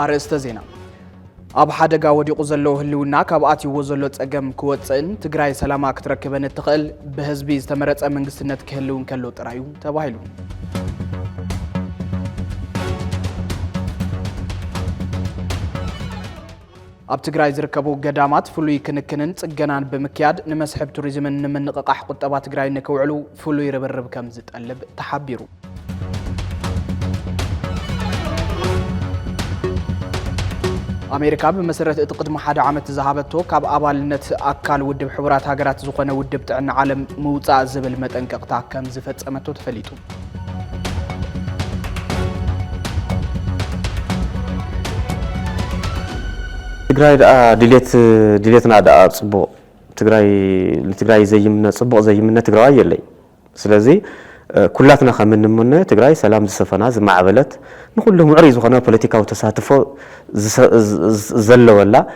أرسط زينا أب حدقا وديق زلو هلونا كابعاتي وزلو تأقم كواتسين تقراي سلاما كتركبان التقل بهزبي استمرت أمن قستنات كهلون كاللو ترايو تباهلون أب تقراي زركبو قدامات فلوي كنكنن تقنان بمكياد نمسحب توريزمن نمن نقاح قطبات تقراي نكوعلو فلوي ربرب كمزت قلب تحبيرو أمريكا بمسرة تقدم حدا عمت زهابتو كاب أبالنت أكال ودب حبرات هاجرات زخنة ودب تعن عالم موضع زبل متنك قطع كم زفت أمتو تفليتو تقراي ديليتنا دا صبو تقراي زي من تقراي يلي سلازي كلاتنا خمن منه تقراي سلام زسفنا زمعبلت نقولهم عريض وخنا بوليتيكا وتساتفو زلوا ولا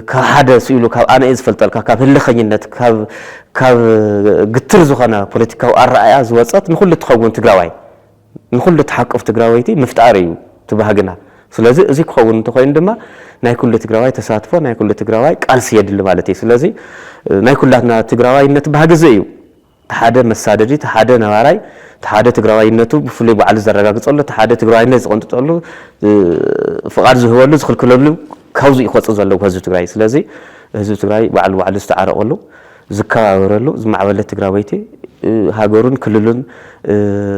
كهذا سئلو كاب أنا إذ فلتل كاب هالخينات كاب قترز وخنا بوليتيكا وأرأي أزوات نقول تخون تقراي نقول تحقق في تقرايتي مفتعريو تبهجنا سلازي زيك خون تخون دما ناي كل تقراي تساتفو ناي كل تقراي قالس يدل مالتي سلازي ناي كلاتنا تقراي نتبهجزيو تحادة مسادجي تحادة نواراي تحادة تقراينتو بفلي بعد الزرقاق تصله تحادة تقراينة زقنت تصله فقار زهولو زخل كلولو كوزي يخوص زلو كوزي تقراي سلازي هزو تقراي بعد استعارة قولو زكاة ورلو زمعبلة تقراويتي هاجورون كللون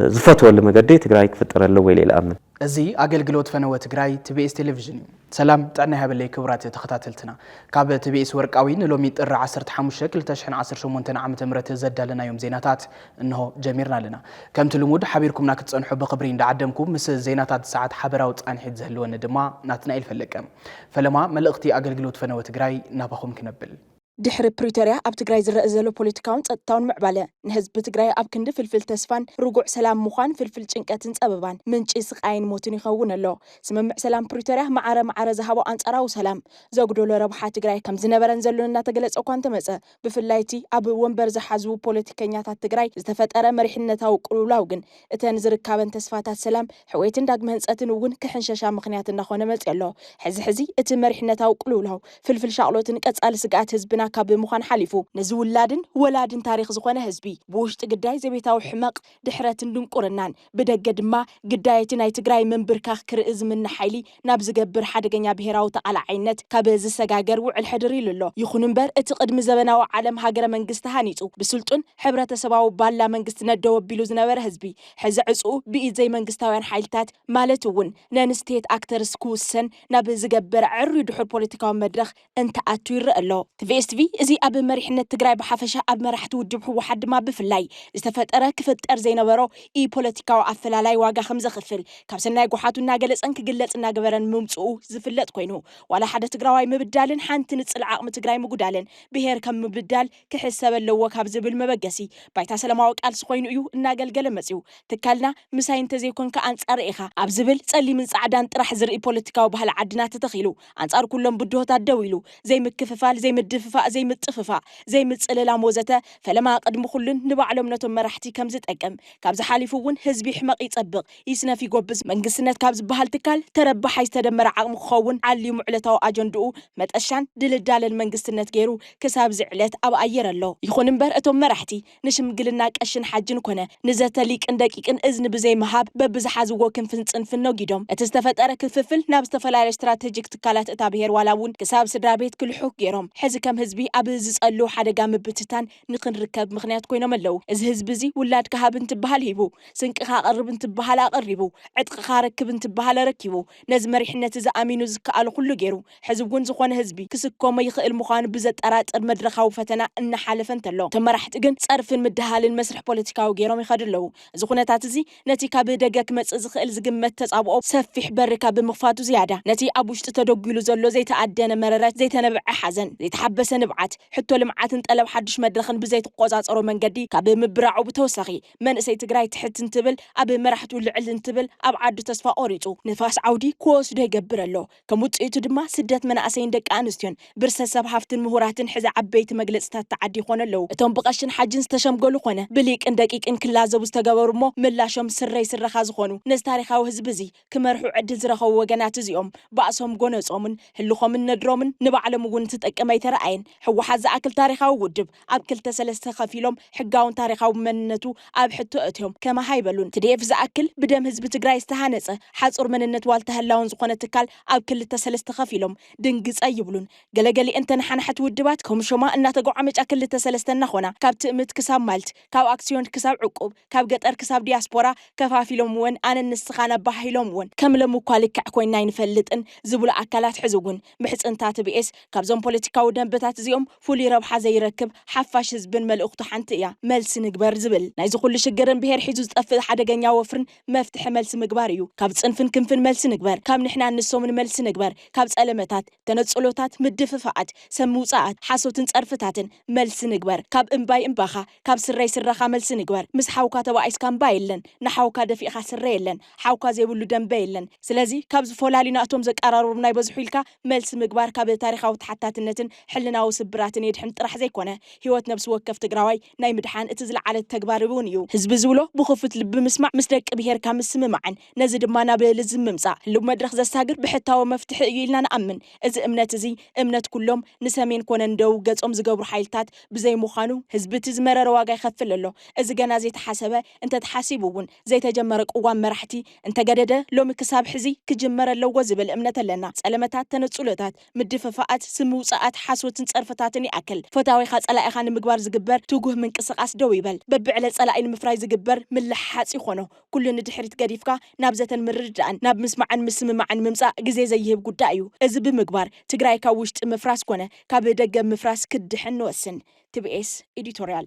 زفتوا اللي مقدي تقراي كفتر اللو ويلي الأمن أزي أقل قلوت فنوة تقراي تبيس تلفزيون سلام تعنا هبلي كبرات تختاتلتنا كاب تبيس ورقاوين لو ميت الرع 10 شكل تشحن 10 شمونتنا عم تمرت زد لنا يوم زيناتات انه جميرنا لنا كم تلمود حبيركم ناك تصنحوا بقبرين دعدمكم مس زيناتات ساعات حبراو تصانحيت زهلون دما ناتنا الفلكم فلما ملقتي أقل قلوت فنوة تقراي نابخم كنبل دحر بريتوريا أب تقراي زرقزلو بوليتيكاون تطاون معبالة نهزب تقراي أب كند فلفل تسفان رجوع سلام مخان فلفل چنكاتن سببان منش إسق عين موتن يخون الله سمع سلام بريتوريا معرة زهابو أنصارا وسلام زوجدو لربحات تقراي كم زنبرن زلون نتجلس أقوان تمسة بفلايتي أب ومبر زحزو بوليتيكانيات تقراي استفدت أرى مريحنة وقلولاوجن اتنزر كابن تسفات السلام حويتن داق منسأتن وجن كحنشاشا مخنيات النخونة ملت الله حزي اتمريحنة وقلولاو فلفل شعلوتن كتسأل سقات هزبنا كاب مخان حليفو نزول ولادن تاريخ زخونه هزبي بوشت قداي زبيتاو حمق دحراتن دون قرنان بدقد ما قدايتنا يتقراي من بركاخ كرئز من حيلي نابز قبر حدقنيا بهراو تعالى عينت كابز السقاقر وعل حدري لله يخون مبر اتقدم زبنا وعالم هاقر منقست هانيتو بسلطن حبرة سباو بالا منقست ندو بيلوز نور هزبي حز عصو بإيد زي منقستاوين حيلتات مالتوون نانستيت أكتر سكوسن نابز قبر عري دحور بوليتيكاو مدرخ انت أتوير الله تفيست في إزي أب مريحنا تقراي بحفشة أب مرحت وجبحو وحد ما بفلاي استفدت كفتر زي نبرو إي بوليتيكاو عفلالاي واقع 5 خفل كابسنا يقوحاتو ناقلس أنك قلت ناقبرن ممسؤو زفلت كوينو ولا حدا تقراي مبدالن حانت نتصل عقم تقراي مقودالن بهير كم مبدال كحساب اللو كابز بالمبقسي بايتا سلاماوك ألس كوينو يو ناقل قلمسيو تكالنا مساين تزيكون كأنصار إيخا أبزبل تسألي من سعدان ترح زرقي بوليتيكاو بهالعدنا تتخيلو أنصار كلهم بدوه تدويلو زي مكففال زي مدففال زي متففا زي متصللا موزته فلما قدم خلن نبعلم نتم مرحتي كم زتقم كابز حالفون حزبي حمق يطبق يسنا في قبز منقسنت كابز بحال تكال تربح يستدمر عقم خون علي معلتو اجندو متاشان دلدال المنقسنت غيرو كساب زعلت اب اير الله يخون مبر اتم مرحتي نشمقلنا قشن حاجن كونه نزتليق اندقيقن اذن بزي مهاب ببزح زو كنفنصن فنو غيدوم اتستفطر كففل ناب استفلاله استراتيجيك تكالات اتا بهير والاون كساب سدرا بيت كل حق غيرهم حز كم حزبي أبز زقلو حدا قام بتتان نقن ركب مخنيات كوينو ملو إز هزبزي ولاد كهاب انتبهال هيبو سنك قرب انتبهال أقربو عتق خاركب انتبهال ركبو نز مريحنا تزا أمينو زكالو كله غيرو حزبون زخوان هزبي كسكو ما يخيل مخان بزت أرات المدرخة وفتنا إن حالفن تلو تمرحت إجن صرفن مدهال المسرح بوليتيكاو غيرو ميخادر لو زخونا تاتزي نتي كاب دقاك متزخيل زقمت تسابقو سفح بركاب مخفاتو زيادة نتي أبوش تتدقلو زلو زي تأدينا مرارات زي تنبع حزن زي تحبسن ንብዓት ሕቶ ልምዓትን ጠለብ ሓድሽ መድረኽን ብዘይ ተቆጻጸሮ መንገዲ ካብ ምብራዑ ብተወሳኺ መንእሰይ ትግራይ ትሕት እንትብል ኣብ መራሕቱ ልዕል እንትብል ኣብ ዓዱ ተስፋ ቆሪጹ ንፋስ ዓውዲ ክወስዶ ይገብር ኣሎ ከም ውጽኢቱ ድማ ስደት መናእሰይን ደቂ ኣንስትዮን ብርሰሰብ ሃፍትን ምሁራትን ሕዚ ዓበይቲ መግለጽታት ተዓዲ ይኾኑ ኣለዉ እቶም ብቐሽን ሓጅን ዝተሸምገሉ ኾነ ብሊቅን ደቂቅን ክላዘቡ ዝተገበሩ እሞ ምላሾም ስረይ ስረኻ ዝኾኑ ነዚ ታሪኻዊ ህዝቢ እዚ ክመርሑ ዕድል ዝረኸቡ ወገናት እዚኦም ባእሶም ጎነጾምን ህልኾምን ነድሮምን ንባዕሎም እውን ትጠቀመይ ተረኣየን ሕወሓት ዝኣክል ታሪኻዊ ውድብ ኣብ 2-3 ከፊሎም ሕጋውን ታሪኻዊ መንነቱ ኣብ ሕቶ እትዮም ከማ ሃይበሉን ትዲኤፍ ዝኣክል ብደም ህዝቢ ትግራይ ዝተሃነጸ ሓጹር መንነት ዋልታ ህላውን ዝኾነ ትካል ኣብ 2-3 ከፊሎም ድንግጸ ይብሉን ገለገሊ እንተንሓንሐት ውድባት ከምሾማ እናተጓዓመጫ 2-3 እናኾና ካብ ትእምት ክሳብ ማልት ካብ ኣክስዮን ክሳብ ዕቁብ ካብ ገጠር ክሳብ ዲያስፖራ ከፋፊሎም እውን ኣነ ንስኻና ባሂሎም እውን ከም ለምኳ ልክዕ ኮይና ይንፈልጥን ዝብሉ ኣካላት ሕዝውን ምሕጽንታ ትቢኤስ ካብዞም ፖለቲካዊ ደንብታት እዚኦም ፍሉይ ረብሓ ዘይረክብ ሓፋሽ ህዝብን መልእኽቱ ሓንቲ እያ መልሲ ንግበር ዝብል ናይ ዝኹሉ ሽግርን ብሄር ሒዙ ዝጠፍእ ሓደገኛ ወፍርን መፍትሒ መልሲ ምግባር እዩ ካብ ጽንፍን ክንፍን መልሲ ንግበር ካብ ንሕና ንሶምን መልሲ ንግበር ካብ ጸለመታት ተነጽሎታት ምድፍፋኣት ሰምውጻኣት ሓሶትን ጸርፍታትን መልሲ ንግበር ካብ እምባይ እምባኻ ካብ ስረይ ስረኻ መልሲ ንግበር ምስ ሓውካ ተባኢስካ እምባ የለን ንሓውካ ደፊእኻ ስረ የለን ሓውካ ዘይብሉ ደንበ የለን ስለዚ ካብ ዝፈላሊና እቶም ዘቀራርቡም ናይ በዝሑ ኢልካ መልሲ ምግባር ካብ ታሪኻዊ ተሓታትነትን ሕልናዊ ስብራትን የድሕን ጥራሕ ዘይኮነ ህይወት ነብሲ ወከፍ ትግራዋይ ናይ ምድሓን እቲ ዝለዓለ ተግባር እውን እዩ ህዝቢ ዝብሎ ብኽፉት ልቢ ምስማዕ ምስ ደቂ ብሄርካ ምስምማዕን ነዚ ድማ ናብ ልዝ ምምጻእ ህልው መድረኽ ዘሳግር ብሕታዊ መፍትሒ እዩ ኢልና ንኣምን እዚ እምነት እዚ እምነት ኩሎም ንሰሜን ኮነ እንደው ገጾም ዝገብሩ ሓይልታት ብዘይ ምዃኑ ህዝቢ እቲ ዝመረረ ዋጋ ይኸፍል ኣሎ እዚ ገና ዘይተሓሰበ እንተተሓሲቡ እውን ዘይተጀመረ ቅዋም መራሕቲ እንተገደደ ሎሚ ክሳብ ሕዚ ክጅመር ኣለዎ ዝብል እምነት ኣለና ጸለመታት ተነጽሎታት ምድፍፋኣት ስምውጻኣት ሓሶትን ጸርፈታትን ይኣክል ፈታዊኻ ጸላኢኻ ንምግባር ዝግበር ትጉህ ምንቅስቓስ ደው ይበል በብዕለ ጸላኢ ንምፍራይ ዝግበር ምልሕሓጽ ይኾኖ ኩሉ ንድሕሪት ገዲፍካ ናብ ዘተን ምርድዳእን ናብ ምስማዕን ምስምማዕን ምምጻእ ግዜ ዘይህብ ጉዳይ እዩ እዚ ብምግባር ትግራይ ካብ ውሽጢ ምፍራስ ኮነ ካብ ደገ ምፍራስ ክድሕን ንወስን TBS ኤዲቶሪያል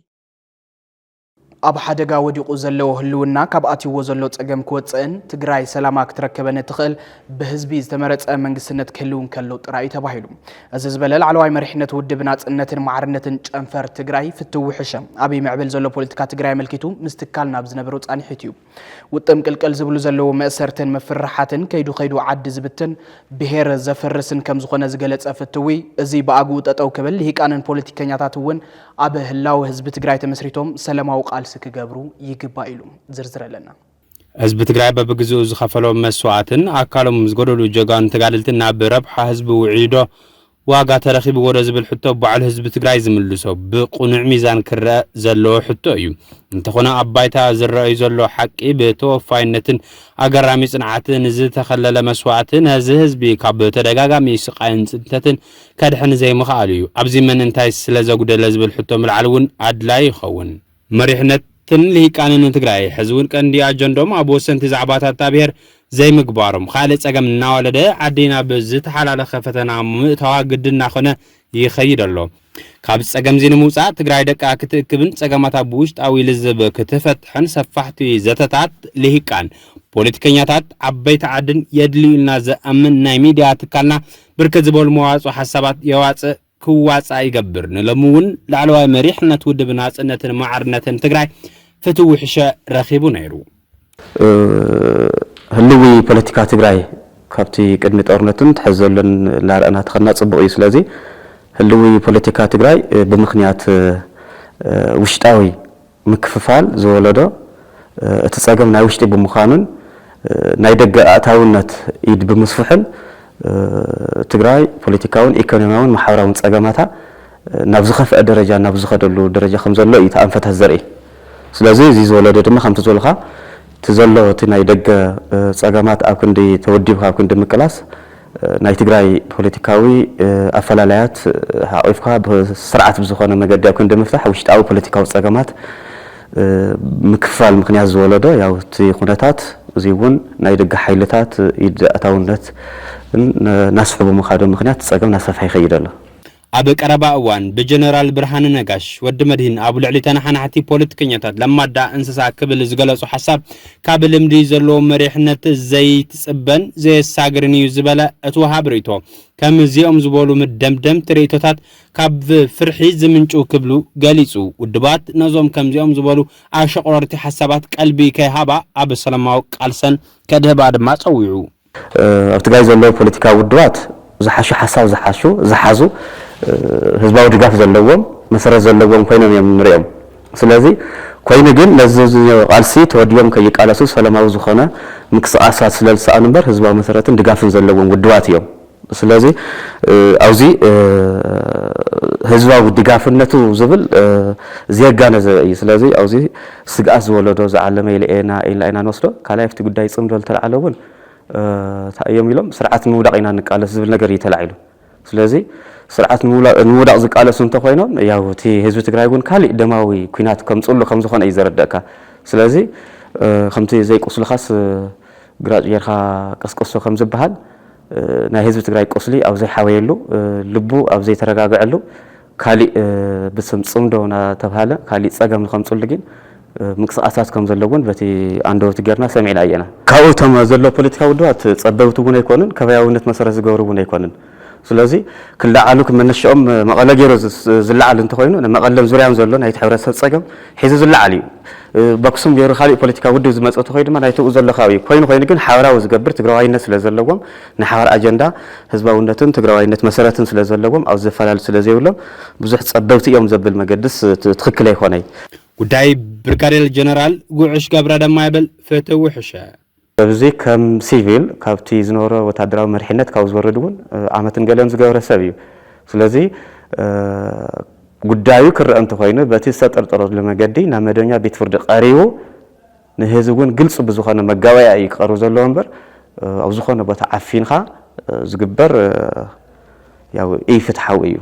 ኣብ ሓደጋ ወዲቁ ዘለዎ ህልውና ካብ ኣትይዎ ዘሎ ጸገም ክወጽእን ትግራይ ሰላማ ክትረከበን ትኽእል ብህዝቢ ዝተመረጸ መንግስትነት ክህልውን ከሎ ጥራይ ተባሂሉ እዚ ዝበለል ዓለዋይ መሪሕነት ውድብ ናጽነትን ማዕርነትን ጨንፈር ትግራይ ፍትውሕሸ ኣብ ምዕብል ዘሎ ፖለቲካ ትግራይ መልኪቱ ምስትካል ናብ ዝነበሩ ጻኒሕት እዩ ውጥም ቅልቅል ዝብሉ ዘለዎ መእሰርትን መፍርሓትን ከይዱ ዓዲ ዝብትን ብሄር ዘፈርስን ከም ዝኾነ ዝገለጸ ፍትዊ እዚ በኣግኡ ጠጠው ክብል ልሂቃንን ፖለቲከኛታት እውን ኣብ ህላው ህዝቢ ትግራይ ተመስሪቶም ሰላማዊ ቃል ስክገብሩ ይግባ ኢሉ ዝርዝር ኣለና ህዝቢ ትግራይ በብግዝኡ ዝኸፈሎም መስዋዕትን ኣካሎም ዝጎደሉ ጀጋን ተጋድልትን ናብ ረብሓ ህዝቢ ውዒዶ ዋጋ ተረኺቡ ወደ ዝብል ሕቶ በዓል ህዝቢ ትግራይ ዝምልሶ ብቁኑዕ ሚዛን ክረአ ዘለዎ ሕቶ እዩ እንተኾነ ኣባይታ ዝረአዩ ዘሎ ሓቂ ብተወፋይነትን ኣገራሚ ጽንዓትን ዝተኸለለ መስዋዕትን እዚ ህዝቢ ካብ ተደጋጋሚ ስቃይን ጽንተትን ከድሕን ዘይምኽኣል እዩ ኣብዚ መን እንታይ ስለ ዘጉደለ ዝብል ሕቶ ምልዓል እውን ኣድላይ ይኸውን መሪሕነትን ልሂቃንን ትግራይ ሕዝውን ቀንዲ ኣጀንዶም ኣብ ወሰንቲ ዛዕባታት ብሄር ዘይምግባሮም ካልእ ጸገም እናወለደ ዓዲና ብዝተሓላለኸ ፈተና ምእታዋ ግድና ኾነ ይኸይድ ኣሎ ካብ ጸገም ዚ ንምውጻእ ትግራይ ደቃ ክትእክብን ጸገማታ ብውሽጣዊ ልዝብ ክትፈትሕን ሰፋሕቲ ዘተታት ልሂቃን ፖለቲከኛታት ዓበይቲ ዓድን የድልዩልና ዘኣምን ናይ ሚድያ ትካልና ብርክት ዝበሉ መዋጽኦ ሓሳባት የዋጽእ ክዋጻ ይገብር ንለምውን ላዕለዋይ መሪሕነት ውድብ ናጽነትን ማዕርነትን ትግራይ ፍትውሕሸ ረኺቡ ነይሩ ህልዊ ፖለቲካ ትግራይ ካብቲ ቅድሚ ጦርነትን ትሕዘለን ላርአና ተኸና ጽቡቕ እዩ ስለዚ ህልዊ ፖለቲካ ትግራይ ብምኽንያት ውሽጣዊ ምክፍፋል ዝወለዶ እቲ ጸገም ናይ ውሽጢ ብምዃኑን ናይ ደገ ኣእታውነት ኢድ ብምስፍሕን ትግራይ ፖለቲካውን ኢኮኖሚያውን ማሕበራውን ጸገማታ ናብ ዝኸፍአ ደረጃ ናብ ዝኸደሉ ደረጃ ከም ዘሎ እዩ ተኣንፈታት ዘርኢ ስለዚ እዚ ዝወለዶ ድማ ከምቲ ዝበልካ تزلو تناي دق ጸገማት ኣብ ክንዲ ተወዲብካ ኣብ ክንዲ ምቅላስ ናይ ትግራይ ፖለቲካዊ ኣፈላላያት ሓቂፍካ ብስርዓት ብዝኾነ መገዲ ኣብ ክንዲ ምፍታሕ ውሽጣዊ ፖለቲካዊ ጸገማት ምክፋል ምክንያት ዝወለዶ ያው እቲ ኩነታት እዚ እውን ናይ ደገ ሓይልታት ኢድ ኣታውነት ናስሑ ብምኻዶ ምክንያት ጸገም ናሰፋ ይኸይድ ኣሎ ኣብ ቀረባ እዋን ብጀነራል ብርሃነ ነጋሽ ወዲ መድህን ኣብ ልዕሊ ተናሓናሕቲ ፖለቲከኛታት ለማዳ እንስሳ ክብል ዝገለጹ ሓሳብ ካብ ልምዲ ዘለዎ መሪሕነት ዘይትጽበን ዘየሳግርን እዩ ዝበለ እትወሃብ ርእይቶ ከም እዚኦም ዝበሉ ምደምደም ትርኢቶታት ካብ ፍርሒ ዝምንጩ ክብሉ ገሊጹ ውድባት ነዞም ከምዚኦም ዝበሉ ኣሸቆረርቲ ሓሳባት ቀልቢ ከይሃባ ኣብ ሰላማዊ ቃልሰን ከድህባ ድማ ጸዊዑ ኣብ ትግራይ ዘለዎ ፖለቲካዊ ውድባት ዝሓሹ ሓሳብ ዝሓዙ ህዝባዊ ድጋፍ ዘለዎም መሰረት ዘለዎም ኮይኖም እዮም ንሪኦም ስለዚ ኮይኑ ግን ነዚ ቃልሲ ተወዲቦም ከይቃለሱ ሰላማዊ ዝኾነ ምንቅስቃሳት ስለልሰኣኑ እምበር ህዝባዊ መሰረትን ድጋፍን ዘለዎም ውድባት እዮም ስለዚ ኣብዚ ህዝባዊ ድጋፍነቱ ዝብል ዘጋነዘ እዩ ስለዚ ኣብዚ ስግኣት ዝወለዶ ዝዓለመ ኢልና ኢና ንወስዶ ካልኣይ ኣብቲ ጉዳይ ፅምዶ ዝተለዓለ እውን ታዮም ኢሎም ስርዓት ንምውዳቕ ኢና ንቃለስ ዝብል ነገር ይተላዒሉ ስለዚ ስርዓት ንምውዳቕ ዝቃለሱ እንተኮይኖም ያው እቲ ህዝቢ ትግራይ እውን ካልእ ደማዊ ኩናት ከምፅሉ ከም ዝኾነ እዩ ዘረድአካ ስለዚ ከምቲ ዘይቆስሉኻስ ግራጭ ጌርካ ቀስቀሶ ከም ዝበሃል ናይ ህዝቢ ትግራይ ቆስሊ ኣብ ዘይሓወየሉ ልቡ ኣብ ዘይተረጋግዐሉ ካልእ ብስም ፅምዶ እናተባሃለ ካልእ ፀገም ከምፅሉ ግን ምንቅስቃሳት ከም ዘለውን በቲ አንደበት ገርና ሰሚዕና እየና ካብኡቶም ዘሎ ፖለቲካዊ ውድባት ፀበብቲ እውን ኣይኮኑን ከባቢያውነት መሰረት ዝገብሩ እውን ኣይኮኑን ስለዚ ክለዓሉ ክመነሽኦም መቐለ ገይሩ ዝለዓል እንተኮይኑ መቐለም ዙርያም ዘሎ ናይቲ ሕብረተሰብ ፀገም ሒዙ ዝለዓል እዩ በክሱም ገይሩ ካልእ ፖለቲካዊ ውድብ ዝመፀ ተኮይ ድማ ናይትኡ ዘሎ ከባቢ ኮይኑ ግን ሓበራዊ ዝገብር ትግራዋይነት ስለ ዘለዎም ንሓበር ኣጀንዳ ህዝባውነትን ትግራዋይነት መሰረትን ስለ ዘለዎም ኣብ ዝፈላለዩ ስለ ዘይብሎም ብዙሕ ፀበብቲ እዮም ዘብል መገድስ ትክክል ኣይኮነይ ጉዳይ ብርጋዴር ጀነራል ጉዕሽ ገብረ ድማ ይብል ፍትው ሕሸ ኣብዚ ከም ሲቪል ካብቲ ዝነበረ ወታደራዊ መሪሕነት ካብ ዝወረድ እውን ዓመትን ገለን ዝገብረ ሰብ እዩ ስለዚ ጉዳዩ ክርአ እንተኮይኑ በቲ ዝተጠርጠረሉ መገዲ ናብ መደበኛ ቤት ፍርዲ ቀሪቡ ንህዝቢ እውን ግልጽ ብዝኾነ መጋወያ እዩ ክቐርቡ ዘለዎ እምበር ኣብ ዝኾነ ቦታ ዓፊንካ ዝግበር ያው ኢፍትሓዊ እዩ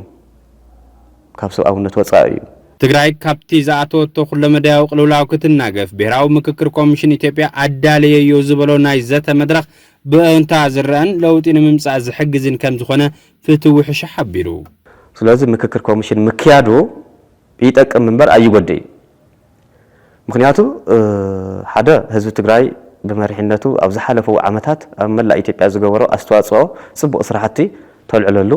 ካብ ሰብኣውነት ወፃኢ እዩ ትግራይ ካብቲ ዝኣተወቶ ኩሎ መዳያው ቅልውላው ክትናገፍ ብሔራዊ ምክክር ኮሚሽን ኢትዮጵያ ኣዳለየዮ ዝበሎ ናይ ዘተ መድረኽ ብእንታ ዝረአን ለውጢ ንምምጻእ ዝሕግዝን ከም ዝኾነ ፍትው ሕሸ ሓቢሩ ስለዚ ምክክር ኮሚሽን ምክያዱ ይጠቅም እምበር ኣይጎድእን ምክንያቱ ሓደ ህዝቢ ትግራይ ብመሪሕነቱ ኣብ ዝሓለፈው ዓመታት ኣብ መላእ ኢትዮጵያ ዝገበሮ ኣስተዋጽኦ ጽቡቕ ስራሕቲ ተልዕለሉ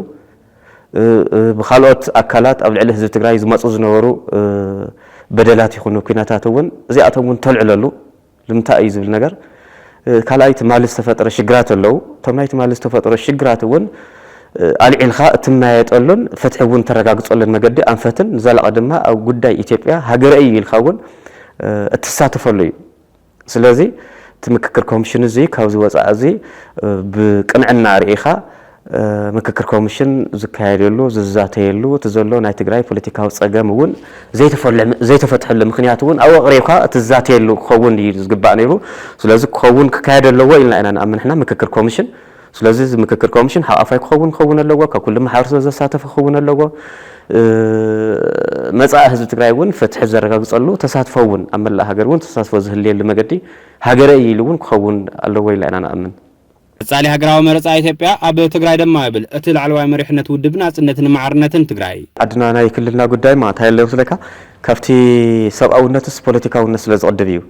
ብኻልኦት ኣካላት ኣብ ልዕሊ ህዝቢ ትግራይ ዝመፁ ዝነበሩ በደላት ይኹኑ ኩናታት እውን እዚኣቶም እውን ተልዕለሉ ልምንታይ እዩ ዝብል ነገር ካልኣይ ትማሊ ዝተፈጠረ ሽግራት ኣለው እቶም ናይ ትማሊ ዝተፈጠረ ሽግራት እውን ኣልዒልካ እትመያየጠሉን ፍትሒ እውን ተረጋግፀሉን መገዲ ኣንፈትን ንዘለቐ ድማ ኣብ ጉዳይ ኢትዮጵያ ሃገረይ ኢልካ እውን እትሳተፈሉ እዩ ስለዚ እቲ ምክክር ኮሚሽን እዚ ካብዚ ወፃኢ እዚ ብቅንዕና ርኢኻ ምክክር ኮሚሽን ዝካየደሉ ዝዛተየሉ ተዘሎ ናይ ትግራይ ፖለቲካዊ ፀገም እውን ዘይተፈትሐሉ ምክንያት እውን ኣብ ኣቕሪብካ እትዛተየሉ ክኸውን እዩ ዝግባእ ነይሩ ስለዚ ክኸውን ክካየድ ኣለዎ ኢልና ኢና ንኣምንሕና ምክክር ኮሚሽን ስለዚ ምክክር ኮሚሽን ሓቃፋይ ክኸውን ኣለዎ ካብ ኩሉ ማሕበረሰብ ዘሳተፈ ክኸውን ኣለዎ መጻኢ ህዝቢ ትግራይ እውን ፍትሒ ዘረጋግፀሉ ተሳትፎ እውን ኣብ መላእ ሃገር እውን ተሳትፎ ዝህልየሉ መገዲ ሃገረይ ኢሉ እውን ክኸውን ኣለዎ ኢልና ኢና ንኣምን ጻሊ ሃገራዊ መረፃ ኢትዮጵያ ኣብ ትግራይ ድማ ይብል እቲ ላዕለዋይ መሪሕነት ውድብ ናጽነትን ማዕርነትን ትግራይ ኣድና ናይ ክልልና ጉዳይ ማ ታይለው ስለካ ካብቲ ሰብኣውነትስ ፖለቲካውነት ስለ ዝቕድብ እዩ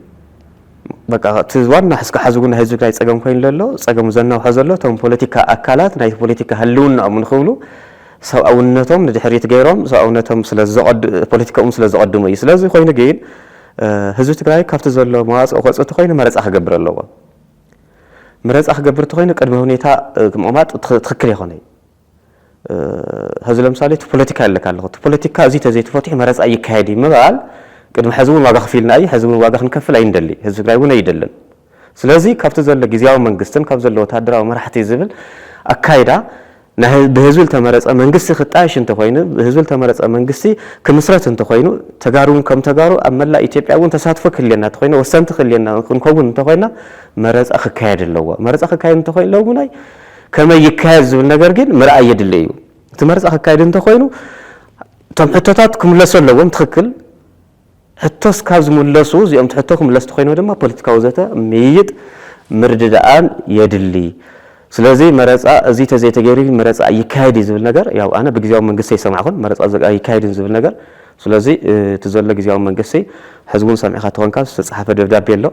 በቃ እቲ ዋና ሕስካ ሓዝጉን ህዝቢ ትግራይ ፀገም ኮይኑ ዘሎ ፀገም ዘናውሖ ዘሎ እቶም ፖለቲካ ኣካላት ናይ ፖለቲካ ህልውናኦም ንኽብሉ ሰብኣውነቶም ንድሕሪት ገይሮም ሰብኣውነቶም ፖለቲካኦም ስለ ዝቐድሙ እዩ ስለዚ ኮይኑ ግን ህዝቢ ትግራይ ካብቲ ዘሎ መዋፅኦ ክወፅእ እንተኮይኑ መረፃ ክገብር ኣለዎ መረፃ ክገብር እንተኮይኑ ቅድመ ሁኔታ ምቕማጥ ትክክል ይኾነ ሕዚ ለምሳሌ እቲ ፖለቲካ ኣለካ ኣለኹ እቲ ፖለቲካ እዚ ተዘይተፈትሑ መረፃ ይካየድ ምባል ቅድሚ ሕዚ እውን ዋጋ ከፊልና እዩ ሕዚ እውን ዋጋ ክንከፍል ኣይንደሊ ህዝቢ ትግራይ እውን ኣይደልን ስለዚ ካብቲ ዘሎ ግዝያዊ መንግስትን ካብ ዘሎ ወታደራዊ መራሕቲ ዝብል ኣካይዳ بهزول تمرز منجس خطاش أنت خوينه بهزول تمرز منجسي كمسرة أنت خوينه تجارون كم تجارو أما لا يتبع وأنت صادف كلنا تخوينه وسنت خلينا نكون أنت خوينه مرز أخ كايد اللوا مرز أخ كايد أنت خوين لو مناي كما يكاز والنجارجين مرأي يد اللي تمرز أخ كايد أنت خوينه تم حتات كم لسول لو متخكل حتى سكاز ملسوز يوم تحتكم لست خوينه دم بوليتيكا وزته ميت مرددان يد اللي ስለዚህ መረፃ እዚ ተዘይተገይሩ መረፃ ይካሄድ ዝብል ነገር ያው ኣነ ብግዚያዊ መንግስቲ ይሰማዕኹን መረፃ ይካሄድ ዝብል ነገር ስለዚህ ተዘለ ግዚያዊ መንግስቲ ህዝቡን ሰሚዕኻ ተኾንካ ዝተጻሕፈ ደብዳቤ ኣሎ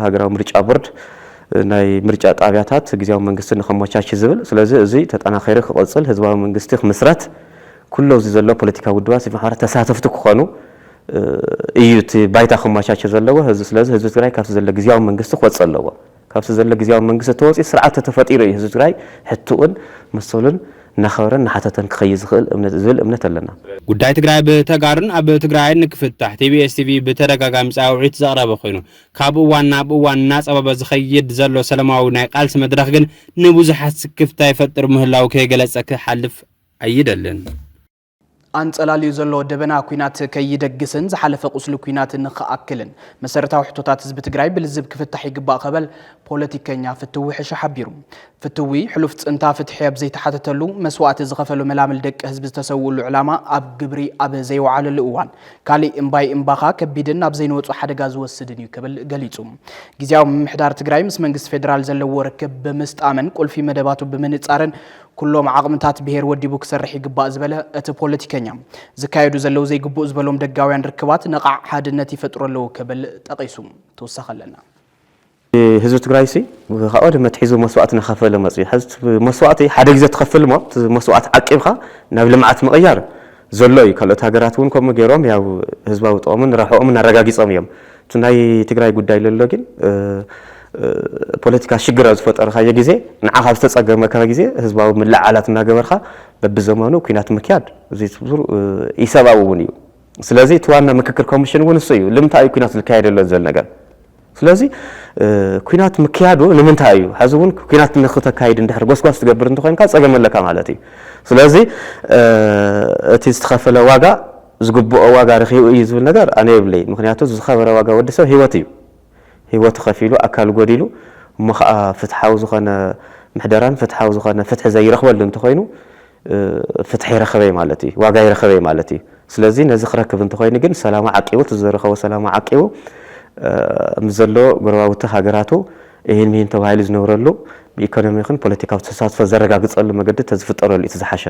ሃገራዊ ምርጫ ቦርድ ናይ ምርጫ ጣብያታት ግዚያዊ መንግስቲ ንኸመቻች ዝብል ስለዚህ እዚ ተጠናኺሩ ክቕፅል ህዝባዊ መንግስቲ ክምስረት ኩሉ እዚ ዘሎ ፖለቲካዊ ውድባት ማሕበረ ተሳተፍቲ ክኾኑ እዩ እቲ ባይታ ክመቻች ዘለዎ ስለዚህ ህዝቢ ትግራይ ካብቲ ዘሎ ግዚያዊ መንግስቲ ክወፅእ ኣለዎ ካብቲ ዘሎ ግዚያዊ መንግስቲ ተወፂኡ ስርዓት ተፈጢሩ እዩ ህዝቢ ትግራይ ሕቱኡን መሰሉን ናኸበረን ናሓተተን ክኸይ ዝኽእል እምነት ኣለና ጉዳይ ትግራይ ብተጋሩን ኣብ ትግራይ ንክፍታሕ ቲቢኤስ ቲቪ ብተደጋጋሚ ጻውዒት ዘቕረበ ኮይኑ ካብ እዋን ናብ እዋን እናጸበበ ዝኸይድ ዘሎ ሰላማዊ ናይ ቃልሲ መድረኽ ግን ንብዙሓት ስክፍታ ይፈጥር ምህላው ከይገለጸ ክሓልፍ ኣይደልን አንጸላልዩ ዘሎ ደበና ኩናት ከይደግስን ዝሓለፈ ቁስሊ ኩናት ንኽኣክልን መሰረታዊ ሕቶታት ህዝቢ ትግራይ ብልዝብ ክፍታሕ ይግባእ ኸበል ፖለቲከኛ ፍትዊ ሕሻ ሓቢሩ ፍትዊ ሕሉፍ ጽንታ ፍትሒ ኣብ ዘይተሓተተሉ መስዋዕቲ ዝኸፈሉ መላምል ደቂ ህዝቢ ዝተሰውሉ ዕላማ ኣብ ግብሪ ኣብ ዘይወዓለሉ እዋን ካሊእ እምባይ እምባኻ ከቢድን ኣብ ዘይንወፁ ሓደጋ ዝወስድን እዩ ክብል ገሊጹ ጊዜያዊ ምምሕዳር ትግራይ ምስ መንግስቲ ፌደራል ዘለዎ ርክብ ብምስጣመን ቁልፊ መደባቱ ብምንጻርን ኩሎም ዓቕምታት ብሄር ወዲቡ ክሰርሕ ይግባእ ዝበለ እቲ ፖለቲከኛ ዝካየዱ ዘለው ዘይግቡእ ዝበሎም ደጋውያን ርክባት ነቓዕ ሓድነት ይፈጥሩ ኣለዉ ክብል ጠቒሱ ተወሳኺ ኣለና ህዝቢ ትግራይ ሲ ካብኡ መትሒዙ መስዋዕቲ ንኸፈለ መፅኡ ሕዝቢ መስዋዕቲ ሓደ ግዜ ትኸፍል ሞ መስዋዕቲ ዓቂብኻ ናብ ልምዓት ምቕያር ዘሎ እዩ ካልኦት ሃገራት እውን ከምኡ ገይሮም ያው ህዝባዊ ጥቕምን ረሕኦምን ኣረጋጊፆም እዮም እቲ ናይ ትግራይ ጉዳይ ዘሎ ግን ፖለቲካ ሽግር ዝፈጠርካዮ ግዜ ንዓኻ ዝተጸገመካ ግዜ ህዝባዊ ምልዓላት እናገበርካ በብዘመኑ ኩናት ምክያድ እዚ ብዙር ይሰብኣዊ እውን እዩ ስለዚህ ተዋና ምክክር ኮሚሽን እውን እሱ እዩ ልምንታይ እዩ ኩናት ዝካየደሎ ዘል ነገር ስለዚህ ኩናት ምክያዱ ንምንታይ እዩ ሕዚ እውን ኩናት ንኽተካይድ እንድሕር ጎስጓስ ትገብር እንተኮይንካ ጸገም ኣለካ ማለት እዩ ስለዚህ እቲ ዝተኸፈለ ዋጋ ዝግብኦ ዋጋ ረኺቡ እዩ ዝብል ነገር ኣነ የብለይ ምክንያቱ ዝኸበረ ዋጋ ወዲ ሰብ ህይወት እዩ ህይወት ከፊሉ ኣካል ጎዲሉ እሞ ከዓ ፍትሓዊ ዝኾነ ምሕደራን ፍትሓዊ ዝኾነ ፍትሒ ዘይረኽበሉ እንተኮይኑ ፍትሒ ይረኽበይ ማለት እዩ ዋጋ ይረኽበይ ማለት እዩ ስለዚ ነዚ ክረክብ እንተኮይኑ ግን ሰላማ ዓቂቡ ትዘረኸቦ ሰላማ ዓቂቡ ምዘሎ ጎረባውቲ ሃገራቱ ይህን ይህን ተባሂሉ ዝነብረሉ ብኢኮኖሚክን ፖለቲካዊ ተሳትፎ ዘረጋግፀሉ መገዲ ተዝፍጠረሉ እቲ ዝሓሸ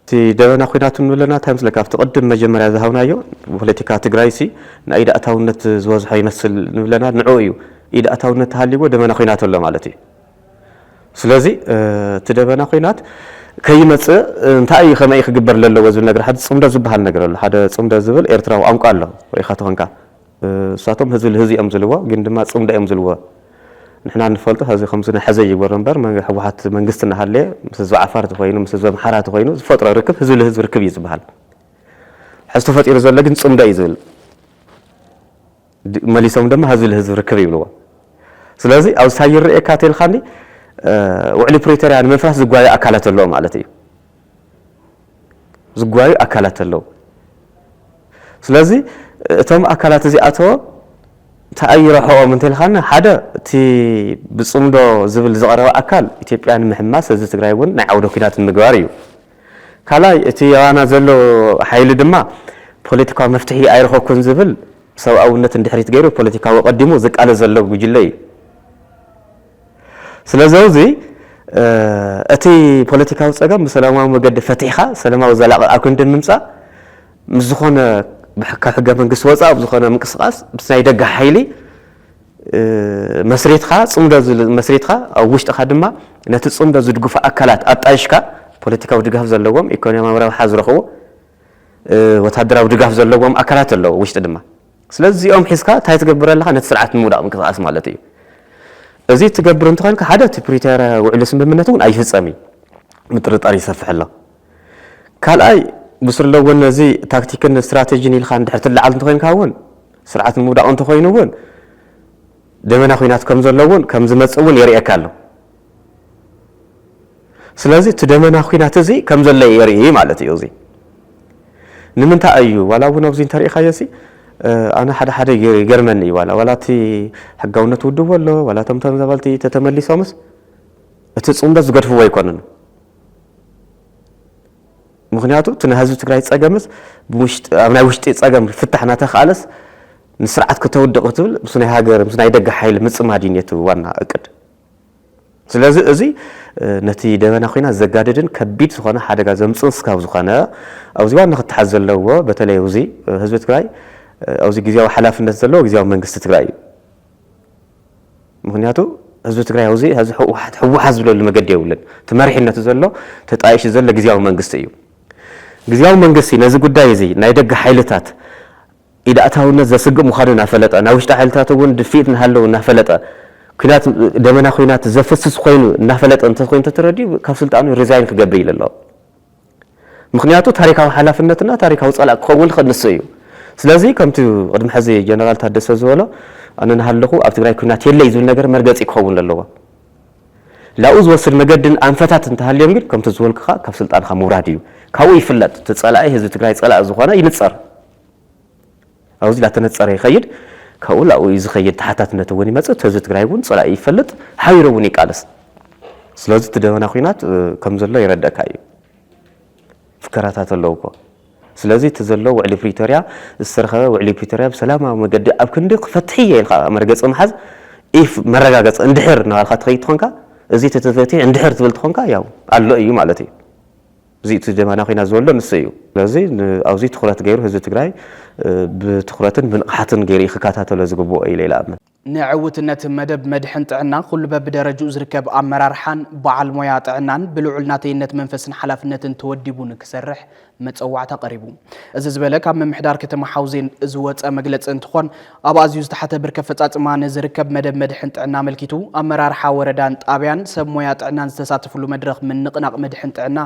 እቲ ደበና ኩናት ንብለና እንታይ ምስለካ ኣብቲ ቅድም መጀመርያ ዝሃብናዮ ፖለቲካ ትግራይ ሲ ናይ ኢድ ኣእታውነት ዝበዝሖ ይመስል ንብለና ንዑ እዩ ኢድ ኣእታውነት ተሃልይዎ ደበና ኩናት ኣሎ ማለት እዩ ስለዚ እቲ ደበና ኩናት ከይመፅእ እንታይ እዩ ከመይ ክግበር ዘለዎ ዝብል ነገር ሓደ ፅምዶ ዝበሃል ነገር ኣሎ ሓደ ፅምዶ ዝብል ኤርትራዊ ቋንቋ ኣሎ ወይ ካ ተኾንካ እሳቶም ህዝቢ ለህዝቢ እዮም ዝልዎ ግን ድማ ፅምዶ እዮም ዝልዎ ንሕና ንፈልጦ ህዝቢ ከምዚ ንሕዘ ይግበር እምበር ሕወሓት መንግስቲ እናሃለየ ምስ ህዝቢ ዓፋር ተኮይኑ ምስ ህዝቢ ኣምሓራ ተኮይኑ ዝፈጥሮ ርክብ ህዝቢ ለህዝቢ ርክብ እዩ ዝበሃል ሕዚ ተፈጢሩ ዘሎ ግን ፅምዶ እዩ ዝብል መሊሶም ድማ ህዝቢ ለህዝቢ ርክብ ይብልዎ ስለዚ ኣብዚ ሳይ ይርአየካ ተልካኒ ውዕሊ ፕሪቶርያ ንምፍራስ ዝጓዩ ኣካላት ኣለዎ ማለት እዩ ዝጓዩ ኣካላት ኣለዎ ስለዚ እቶም ኣካላት እዚኣተዎም ተኣይረሕኦም እንተልካና ሓደ እቲ ብፅምዶ ዝብል ዝቐረበ ኣካል ኢትዮጵያ ንምሕማስ ህዝቢ ትግራይ እውን ናይ ዓውደ ኩናት ምግባር እዩ ካልኣይ እቲ ኣዋና ዘሎ ሓይሊ ድማ ፖለቲካዊ መፍትሒ ኣይረኸብኩን ዝብል ሰብኣውነት እንድሕሪት ገይሩ ፖለቲካዊ ቀዲሙ ዝቃለ ዘሎ ጉጅለ እዩ ስለዚ እዚ እቲ ፖለቲካዊ ፀገም ብሰላማዊ መገዲ ፈቲሕኻ ሰላማዊ ዘላቒ ኣብ ክንዲ ምምፃእ ምስ ዝኾነ ካብ ሕገ መንግስቲ ወፃእ ብዝኾነ ምንቅስቃስ ምስ ናይ ደጋ ሓይሊ መስሪትካ ፅምዶ መስሪትካ ኣብ ውሽጥኻ ድማ ነቲ ፅምዶ ዝድግፉ ኣካላት ኣጣይሽካ ፖለቲካዊ ድጋፍ ዘለዎም ኢኮኖሚያዊ ረብሓ ዝረኽቡ ወታደራዊ ድጋፍ ዘለዎም ኣካላት ኣለዎ ውሽጢ ድማ ስለዚ እዚኦም ሒዝካ እንታይ ትገብር ኣለካ ነቲ ስርዓት ንምውዳቕ ምንቅስቃስ ማለት እዩ እዚ ትገብር እንትኾንካ ሓደ እቲ ፕሪቶርያ ውዕሊ ስምምነት እውን ኣይፍፀም እዩ ምጥርጣር ይሰፍሕ ኣሎ ካልኣይ ብስርሎ እውን እዚ ታክቲክን ስትራቴጂን ኢልካ እንድሕር ትለዓል እንተኮይንካ እውን ስርዓት ንምውዳቕ እንተኮይኑ እውን ደመና ኩናት ከም ዘሎ እውን ከም ዝመፅእ እውን የርእየካ ኣሎ ስለዚ እቲ ደመና ኩናት እዚ ከም ዘሎ የርኢ ማለት እዩ እዚ ንምንታይ እዩ ዋላ እውን ኣብዚ እንተሪእካዮ ሲ ኣነ ሓደ ይገርመኒ እዩ ዋላ እቲ ሕጋውነት ውድቦ ኣሎ ዋላ እቶም ተመዛበልቲ ተተመሊሶምስ እቲ ፅምዶ ዝገድፍዎ ኣይኮነን ምክንያቱ እቲ ናይ ህዝቢ ትግራይ ፀገምስ ኣብ ናይ ውሽጢ ፀገም ፍታሕ እናተኸኣለስ ንስርዓት ከተውድቕ ትብል ምስ ናይ ሃገር ምስ ናይ ደጋ ሓይሊ ምፅማድ እዩ ነቲ ዋና እቅድ ስለዚ እዚ نتي دمنا خوينا زجاددن كبيت سخانة حدا جازم صنص كاوز خانة أوزيوان نخت حزل لوا بتلاقي أوزي حزب تجري أوزي جزيا وحلاف الناس زلوا جزيا ومنجست تجري مهنياتو حزب تجري أوزي هذا هو حزب له اللي مجدي أولن تمرح الناس زلوا تتعيش زل جزيا ومنجست يو جزيا ومنجست نازل قد دايزي نايدق حيلتات إذا أتاه الناس زسق مخارنا فلت أنا وش تحيلتات وين دفيت نهلو نفلت كنات دمنا خوينات زفسس خوينو نفلت أنت خوين تتردي كفلت عنه رزاين كجبريل الله مخنياتو تاريخه حلافنتنا تاريخه وصل أقوال خد نسيو سلازي كم تو قدم حزي جنرال تحدث زولا أنا نهلكو أبتغاي كنات يلا يزول نجار مرجع يقوون للوا لا أوز وصل مجدن أنفتات انت هل يمكن كم تزول كخا كفلت عنها مراديو كوي فلت تتصلع هذا تقرأ تتصلع زخانة ينتصر أوز لا تنتصر يخيد كأول أو إذا خيّت تحتات نتوني مثلا تزت قريبون صلاة يفلت حيروني كالس سلازت تدمنا خوينات كم زلا يردك هاي فكرات اللوكو سلازت تزلا وعلي بريتوريا السرخة وعلي بريتوريا بسلامة ومجد أبكندق فتحية الخا مرجع محز إف مرجع اندحر نهار خط خيط خنكا زيت تفتي اندحر تبلت خنكا ياو الله يوم علتي زيت تدمنا خوينا زولا نسيو لازم أو زيت خلات غيره هزت قراي بتخراتن من حاتن غيري خكاتات ولا زغبو اي ليلا امن نعوتነት መደብ መድሕን ጥዕና ኩሉ በብደረጁ ዝርከብ ኣመራርሓን በዓል ሞያ ጥዕናን ብልዑልናተይነት መንፈስን ሓላፍነትን ተወዲቡ ንክሰርሕ መፀዋዕታ ቀሪቡ እዚ ዝበለ ካብ ምምሕዳር ከተማ ሓውዜን ዝወፀ መግለፂ እንትኾን ኣብ ኣዝዩ ዝተሓተ ብርከ ፈጻጽማ ንዝርከብ መደብ መድሕን ጥዕና መልኪቱ ኣመራርሓ ወረዳን ጣብያን ሰብ ሞያ ጥዕናን ዝተሳተፍሉ መድረኽ ምንቅናቕ መድሕን ጥዕና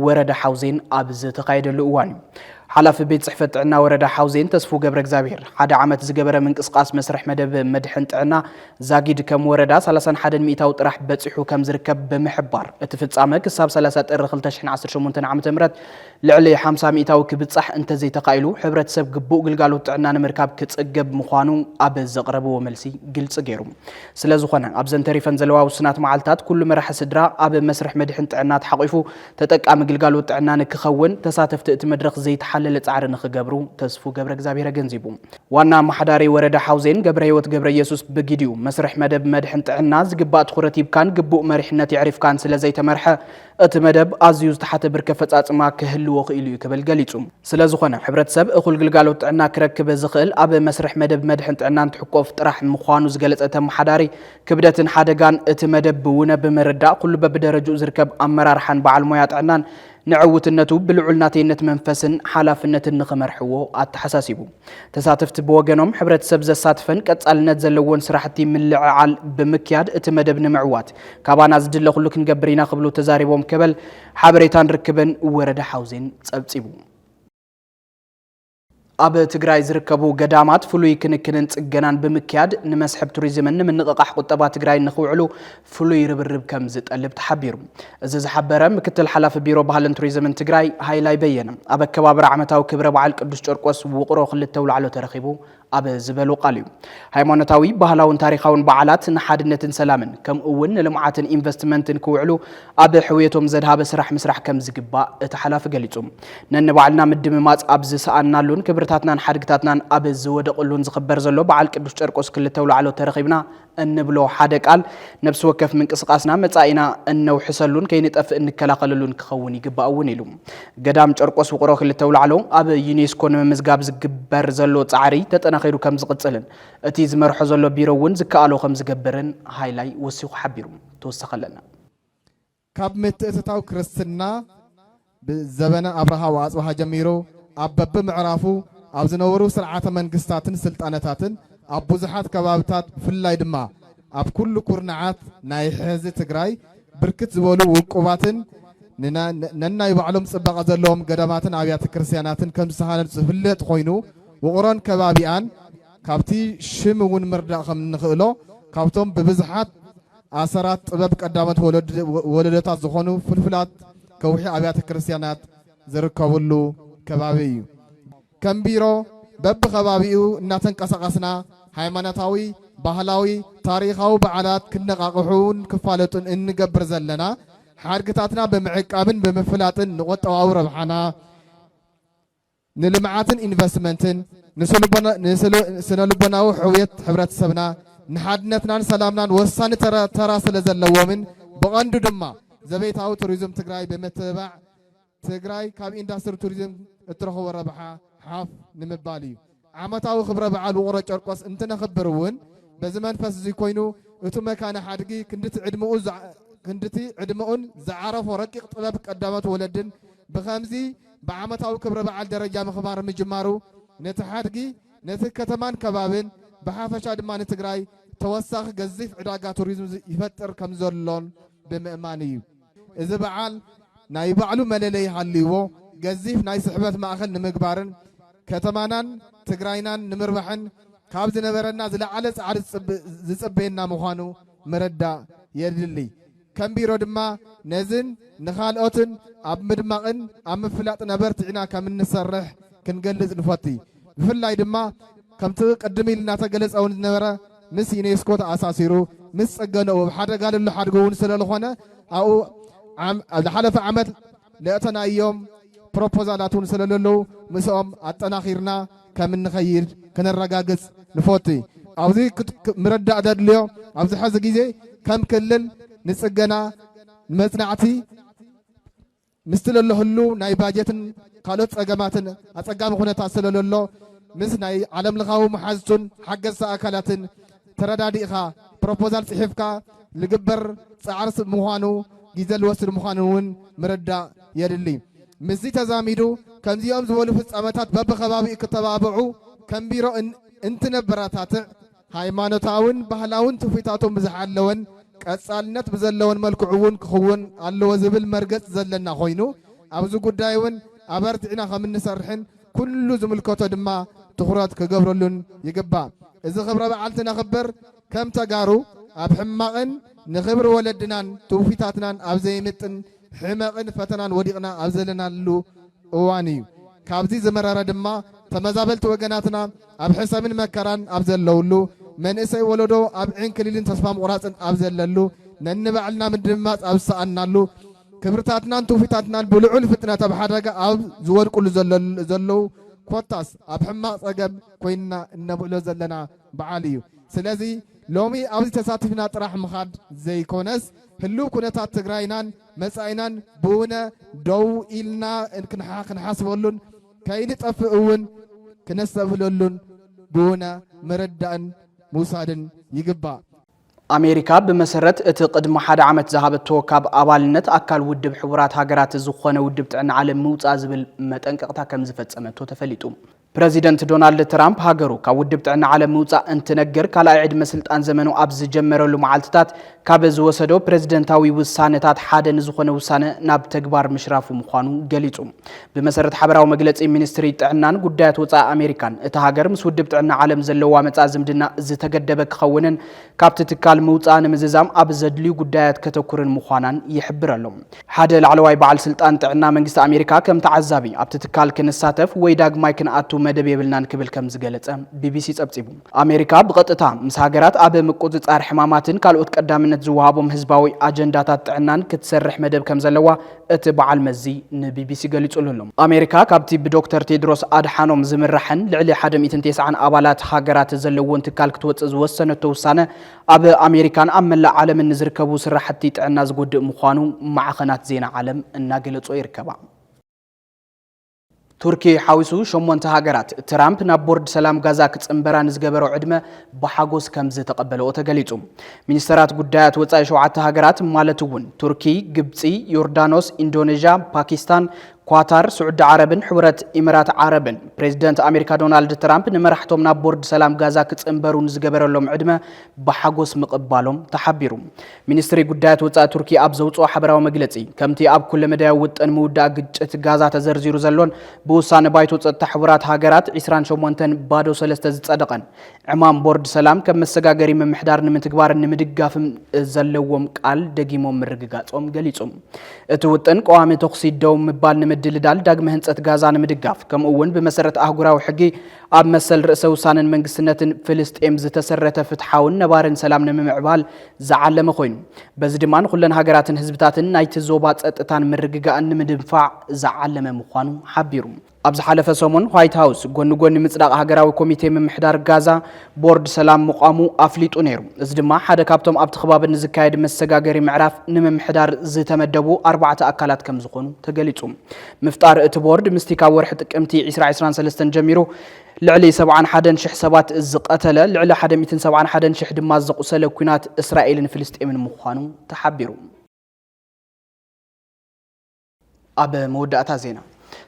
ወረዳ ሓውዜን ኣብ ዝተኻየደሉ እዋን እዩ حلف بيت صحفة عنا وردا حوزين تسفو قبر اكزابير حدا عمت زقبر من قسقاس مسرح مدب مدحنت عنا زاقيد كم وردا سلاسان حدا ميتاو طرح بتصحو كم زركب بمحبار اتفت عمك الساب سلاسات ارخل تشحن 10 شمونتن عام تمرت لعلي حامسا ميتاو كبتصح انت زي تقايلو حبرت سب قبو قلقالو تعنا نمركاب كتصقب مخوانو اب الزقربو وملسي قلت صغيرو سلازو خنا ابزن تريفن زلوا وسنات معالتات كل مرح سدرا اب مسرح مدحنت عنا تحقيفو تتقام قلقالو تعنا نكخون تساتفت اتمدرخ زي حلل تعار نخجبرو تسفو جبر إجزابير جنزيبو وانا محداري ورد حوزين جبر يوت جبر يسوس بجديو مسرح مدب مدحنت الناس جبات خرتيب كان جبو مرحنا تعرف كان سلازي تمرحة اتمدب أزيوز تحت بركفة أسماء كهلو وخيلو كبل جليتهم سلازو خنا حبرت سب أخل جلجالوت عنا كركب زخل أب مسرح مدب مدحنت عنا تحقوف طرح مخانوز جلت أتم محداري كبدة حدجان اتمدب بونا بمرداء كل ببدرجو زركب أمرار حن بعلميات عنان نعوت النتوب بالعلناتينة منفسن حلافنة النخمرحو التحساسيبو تساتفت بوغنوم حبرت سبز الساتفن كتسأل نتزلون سراحتي من العال بمكياد اتمدبن معوات كابانا زدل خلوك نقبرينا قبلو تزاريبوم كبل حبريتان ركبن ورد حوزين تسبسيبو أب تجري زركبو قدامات فلوي كنكننت جنان بمكياد نمسحب توريزمن من نقاح قطبات تجري نخوعلو فلوي ربرب كم زت اللي بتحبيرو إذا حبرم مكتل حلف بيرو بهالن توريزمن تجري هاي لا يبينه أب كبابر عمتها وكبر وعلى قدوس تركوس وقرو خلت تول على ترخيبو أب زبلو قاليو هاي مونتاوي بهلاون تاريخاون بعلات نحدنة سلامن كم أون لمعات إنفستمنت كوعلو أب حويتهم زدها بسرح مسرح كم زقبا تحلف قليتهم ننبعلنا مدممات أب زسألنا لون كبرتاتنا حركتاتنا أب الزود قلون زخبر زلو بعلى قدوس تركوس كل تول على ترخيبنا النبلو حدك قال نفس وكف من قسقاسنا متعينا انه حسلون كاين يطف ان كلاقللون كخوني يقباون يلوم قدام ጨርቆስ وقرو خل تولع له اب يونيسكو مزغاب زغبر زلو صعري تطنخيرو كم زقصلن اتي زمرحو زلو بيروون زكالو كم زغبرن هايلاي وسيخ حبيرو توسخلنا كاب متتاو كريستنا بزبنا ابرها واصبح جميرو ابب معرافو ابزنورو سرعه منغستاتن سلطاناتاتن أبوزحات كبابتات في الله دما أب كل كورنعات ناي حزة تجراي بركت زبالو وقواتن ننا يبعلم سبق أزلهم قدماتن عبيات كرسياناتن كم سهالة سفلة خوينو وقران كبابيان كابتي شمون مردا خم نخلو كابتم ببزحات أسرات سبب قدامات ولدات زخونو فلفلات كوحي عبيات كرسيانات زركبولو كبابي كم بيرو بب خبابيو ناتن قسقسنا هايمانتاوي ባህላዊ ታሪኻዊ በዓላት ክነቃቅሑን ክፋለጡን እንገብር ዘለና ሓርግታትና በመዕቃብን በመፍላጥን ንቆጠባዊ ረብሓና ንልምዓትን ኢንቨስትመንትን ንስነልቦናዊ ሕውየት ሕብረተሰብና ንሓድነትናን ሰላምናን ወሳኒ ተራ ስለ ዘለዎምን ብቐንዱ ድማ ዘቤታዊ ቱሪዝም ትግራይ በመተባዕ ትግራይ ካብ ኢንዳስትሪ ቱሪዝም እትረኽቦ ረብሓ ሓፍ ንምባል እዩ ዓመታዊ ክብረ በዓል ውቕሮ ጨርቆስ እንትነኽብር እውን በዚ መንፈስ እዚ ኮይኑ እቱ መካነ ሓድጊ ክንድቲ ዕድመኡን ዝዓረፎ ረቂቕ ጥበብ ቀዳሞት ወለድን ብኸምዚ ብዓመታዊ ክብረ በዓል ደረጃ ምኽባር ምጅማሩ ነቲ ሓድጊ ነቲ ከተማን ከባብን ብሓፈሻ ድማ ንትግራይ ተወሳኺ ገዚፍ ዕዳጋ ቱሪዝም ይፈጥር ከም ዘሎን ብምእማን እዩ እዚ በዓል ናይ ባዕሉ መለለይ ሃልይዎ ገዚፍ ናይ ስሕበት ማእኸል ንምግባርን ከተማናን ትግራይናን ንምርባሕን ካብ ዝነበረና ዝለዓለ ጻዕሪ ዝጽበየና ምዃኑ ምርዳእ የድሊ ከም ቢሮ ድማ ነዝን ንኻልኦትን ኣብ ምድማቕን ኣብ ምፍላጥ ነበርቲዕና ከም እንሰርሕ ክንገልጽ ንፈቲ ብፍላይ ድማ ከምቲ ቅድም ኢልና ተገለጸውን ዝነበረ ምስ ዩኔስኮ ተኣሳሲሩ ምስ ጽገነኡ ብሓደጋ ልሉ ሓድጎ እውን ስለዝኾነ ኣብኡ ዝሓለፈ ዓመት ለእተናዮም ፕሮፖዛላት እውን ስለዘለዉ ምስኦም ኣጠናኺርና ከም እንኸይድ ክነረጋግጽ ንፈቲ ኣብዚ ምርዳእ ዘድልዮ ኣብዚ ሕዚ ግዜ ከም ክልል ንጽገና ንመጽናዕቲ ምስቲ ለለህሉ ናይ ባጀትን ካልኦት ጸገማትን ኣጸጋሚ ኩነታት ስለዘሎ ምስ ናይ ዓለም ለኻዊ መሓዝቱን ሓገዝቲ ኣካላትን ተረዳዲእኻ ፕሮፖዛል ጽሒፍካ ዝግበር ጻዕሪ ምዃኑ ግዜ ዝወስድ ምዃኑ እውን ምርዳእ የድሊ ምስዚ ተዛሚዱ ከምዚኦም ዝበሉ ፍጻመታት በብኸባቢኡ ክተባብዑ ከም ቢሮ እንትነበራታትዕ ሃይማኖታውን ባህላውን ትውፊታቶም ብዝሓለወን ቀጻልነት ብዘለወን መልክዑ እውን ክኸውን ኣለዎ ዝብል መርገጽ ዘለና ኮይኑ ኣብዚ ጉዳይ እውን ኣበርቲዕና ከም እንሰርሕን ኩሉ ዝምልከቶ ድማ ትኹረት ክገብረሉን ይግባእ እዚ ክብረ በዓልቲ ነኽብር ከም ተጋሩ ኣብ ሕማቕን ንኽብሪ ወለድናን ትውፊታትናን ኣብ ዘይምጥን ሕመቕን ፈተናን ወዲቕና ኣብ ዘለናሉ እዋን እዩ ካብዚ ዝመረረ ድማ ተመዛበልቲ ወገናትና ኣብ ሕሰብን መከራን ኣብ ዘለውሉ መንእሰይ ወለዶ ኣብ ዕንክሊልን ተስፋ ምቑራፅን ኣብ ዘለሉ ነንባዕልና ምድማፅ ኣብ ዝሰኣናሉ ክብርታትናን ትውፊታትናን ብልዑል ፍጥነት ኣብ ሓደጋ ኣብ ዝወድቁሉ ዘለዉ ኮታስ ኣብ ሕማቕ ፀገም ኮይንና እነብዕሎ ዘለና በዓል እዩ ስለዚ ሎሚ ኣብዚ ተሳቲፍና ጥራሕ ምኻድ ዘይኮነስ ህልው ኩነታት ትግራይናን መጻኢናን ብውነ ደው ኢልና ክንሓስበሉን ከይንጠፍእ እውን ክነስተብህለሉን ብውነ ምርዳእን ምውሳድን ይግባእ ኣሜሪካ ብመሰረት እቲ ቅድሚ ሓደ ዓመት ዝሃበቶ ካብ ኣባልነት ኣካል ውድብ ሕቡራት ሃገራት ዝኾነ ውድብ ጥዕና ዓለም ምውፃእ ዝብል መጠንቀቕታ ከም ዝፈጸመቶ ተፈሊጡ ፕሬዚደንት ዶናልድ ትራምፕ ሃገሩ ካብ ውድብ ጥዕና ዓለም ምውፃእ እንትነገር ካልኣይ ዕድመ ስልጣን ዘመኑ ኣብ ዝጀመረሉ መዓልትታት ካብ ዝወሰዶ ፕሬዚደንታዊ ውሳነታት ሓደ ንዝኾነ ውሳነ ናብ ተግባር ምሽራፉ ምዃኑ ገሊጹ ብመሰረት ሓበራዊ መግለጺ ሚኒስትሪ ጥዕናን ጉዳያት ወፃኢ ኣሜሪካን እቲ ሃገር ምስ ውድብ ጥዕና ዓለም ዘለዋ መጻእ ዝምድና ዝተገደበ ክኸውንን ካብቲ ትካል ምውፃእ ንምዝዛም ኣብ ዘድልዩ ጉዳያት ከተኩርን ምዃናን ይሕብር ኣሎ ሓደ ላዕለዋይ በዓል ስልጣን ጥዕና መንግስቲ ኣሜሪካ ከም ተዓዛቢ ኣብቲ ትካል ክንሳተፍ ወይ ዳግማይ ክንኣቱ መደብ የብልናን ክብል ከም ዝገለጸ ቢቢሲ ጸብጺቡ ኣሜሪካ ብቐጥታ ምስ ሃገራት ኣብ ምቁጽጻር ሕማማትን ካልኦት ቀዳምነት ዝወሃቦም ህዝባዊ አጀንዳታት ጥዕናን ክትሰርሕ መደብ ከም ዘለዋ እቲ በዓል መዚ ንቢቢሲ ገሊጹሉ ኣሎ ኣሜሪካ ካብቲ ብዶክተር ቴድሮስ ኣድሓኖም ዝምራሕን ልዕሊ 190 ኣባላት ሃገራት ዘለዎን ትካል ክትወፅእ ዝወሰነቶ ውሳነ ኣብ ኣሜሪካን ኣብ መላእ ዓለምን ዝርከቡ ስራሕቲ ጥዕና ዝጎድእ ምዃኑ ማዕኸናት ዜና ዓለም እናገለጾ ይርከባ ቱርኪ ሓዊሱ 8 ሃገራት ትራምፕ ናብ ቦርድ ሰላም ጋዛ ክጽምበራ ንዝገበረው ዕድመ ብሓጎስ ከም ዝተቀበለው ተገሊጹ ሚኒስትራት ጉዳያት ወፃኢ 7 ሃገራት ማለት እውን ቱርኪ ግብጺ ዮርዳኖስ ኢንዶኔዥያ ፓኪስታን ኳታር سعود عربن حبرت إمارات عربن بريزيدنت أمريكا دونالد ترامب نمرحتهم ناب بورد سلام غازا كتسنبرون زغبرلهم عدمه بحاغوس مقبالهم تحبيرو ሚኒስትሪ ጉዳያት ወፃኢ ቱርኪ ኣብ ዘውጽኦ ሓበራዊ መግለጺ ከምቲ ኣብ ኩለ መዳይ ውጥን ምውዳእ ግጭት ጋዛ ተዘርዚሩ ዘሎን ብውሳነ ባይቶ ጸጥታ ሕቡራት ሃገራት 28 ባዶ 3 ዝጸደቀን ዕማም ቦርድ ሰላም ከም መሰጋገሪ መምሕዳር ንምትግባር ንምድጋፍም ዘለዎም ቃል ደጊሞም ምርግጋጾም ገሊጾም እቲ ውጥን ቋሚ ተኽሲ ደው ምባል ንምድልዳል ዳግመ ህንጸት ጋዛ ንምድጋፍ ከም እውን ብመሰረት አህጉራዊ ሕጊ ኣብ መሰል ርእሰ ውሳነን መንግስትነትን ፍልስጤም ዝተሰረተ ፍትሓውን ነባርን ሰላም ንምምዕባል ዝዓለመ ኮይኑ በዚ ድማን ኩለን ሃገራትን ህዝብታትን ናይቲ ዞባ ጸጥታን ምርግጋእን ንምድንፋዕ ዝዓለመ ምዃኑ ሓቢሩ أبز حلف سومون وايت هاوس قون مصداق هاجراوي كوميتي من محدار غازا بورد سلام مقامو أفليت ونيرو إزدما حدا كابتوم أبت خباب النزكايد مسجاجري معرف نم محدار زي تمدبو 4 أكلات كم زخونو تقليتهم مفتار اتبورد مستيكا ورحتك امتي 2023 جميرو لعلي 71 شح سبات الزقتله لعلي 171 شح دما زقسله كونات اسرائيل فلسطين من مخانو تحبروا اب موداتا زينه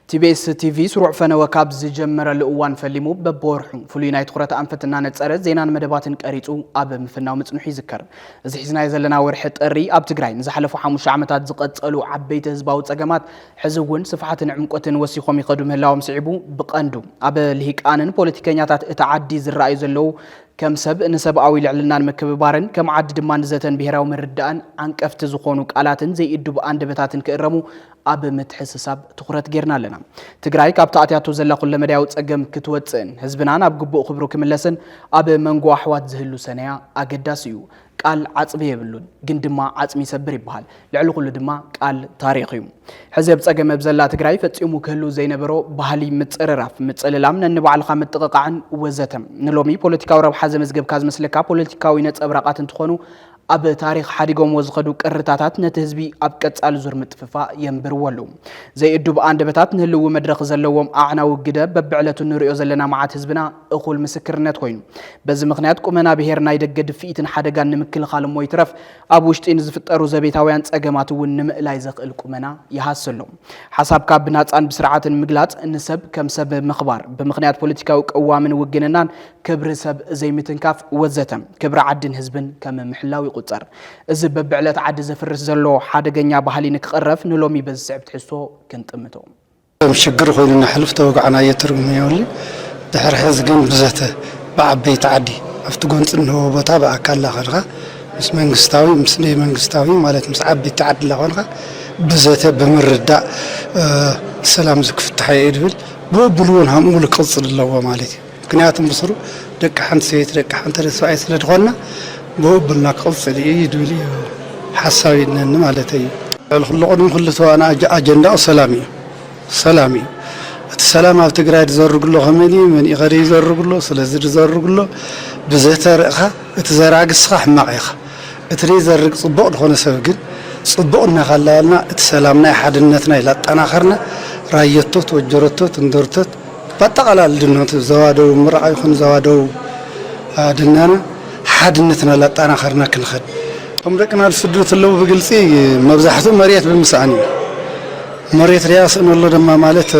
تبيس تيفي سرع فنا وكاب زجمر الأوان فليمو ببورحو فلينا يتخرط أنفتنا نتصرد زينان مدباتن قريتو أب مفناو متصنحي ذكر زي حزنا يزلنا ورحت قري أب تقراي نزحلفو حاموش عمتات زقت قلو عبيت هزباو تسقمات حزوون صفحات عمقوتن وسيخوم يقدم هلاوم سعبو بقاندو أب الهيك آنن بوليتيكانياتات اتعدي زرائي زلو كم سب نسب أوي لعلنا المكببارن كم عدد ما نزتن بهراو مردان عنك افتزخونو قالاتن زي إدوب أندبتاتن كإرمو أب متحس سب تخرط غيرنا لنا تقراي كابتاتياتو زلا كل مدايو تسقم كتوتسن حزبنا أب قبو خبرو كملسن أب منقو أحوات زهلو سنيا أقداسيو قال عصبي يبلون قندما عصمي سبر يبحال لعلو كل دما قال تاريخيو حزب تسقم بزلا تقراي فتيمو كهلو زي نبرو بحالي متصرراف متصللام ننبع الخام التقاقعن وزتم نلومي بوليتيكاو ربح زمزقب كاز مسلكا بوليتيكاوي نت ابراقات انتخونو أب تاريخ حديقهم وزخدو قرتاتات نتهزبي أب كتسال زور متففا ينبرولو زي الدوب أندبتات نهلو مدرخ زلوهم أعنا وقدا ببعلة النوريو زلنا معات هزبنا أخول مسكرنات خوين بز مخنيات كومنا بهيرنا يدقد فيتن حدقان نمكل خالم ويترف أبوشتين زفتقرو زبيتاويان تساقماتو ونم لايزق الكومنا يحاسلو حساب كابنات عن بسرعات المقلات النسب كم سب مخبار بمخنيات بوليتيكاو قوامن وقننان كبر سب زي متنكاف وزتم كبر عدن هزبن كم محلاوي قطر إذا ببعلت عد زفرس زلو حدا جنيا بحالي نكقرف نلومي بزعب تحسو كنت أمتو مشجر خوينا حلفته وقعنا يترمي يولي دحر حزقن بزته بعبيت عدي أفتقونت إنه بتابع كلا خرقة مس منقستاوي مسني منقستاوي مالت مس عبيت عد لغرقة بزته بمردة سلام زك في التحية إدبل بقولون هم أقول قصر الله مالتي كنيات مصر دك حن سيت دك حن ترسوا عيس لدخلنا بقولنا قصر إيدولي حساوي إن مالتي الخلقون خلتوا أنا أجندة سلامي السلام على تقرأ تزرق له خميني من يغري يزرق له سلزر يزرق له بزهتر إخا تزرع قصة معيخ تري زرق صبق دخون سبقين صبقنا خلالنا السلامنا حد النتنا إلى تناخرنا رايتوت وجرتوت اندرتوت بتقال الدنيا زوادو مرعى يخون زوادو دنانا حد النتنا لا تناخرنا كنخد أمريكنا الفدرة اللو بقلسي مبزحته مريت بالمسعني مريت رياس إنه الله دم مالت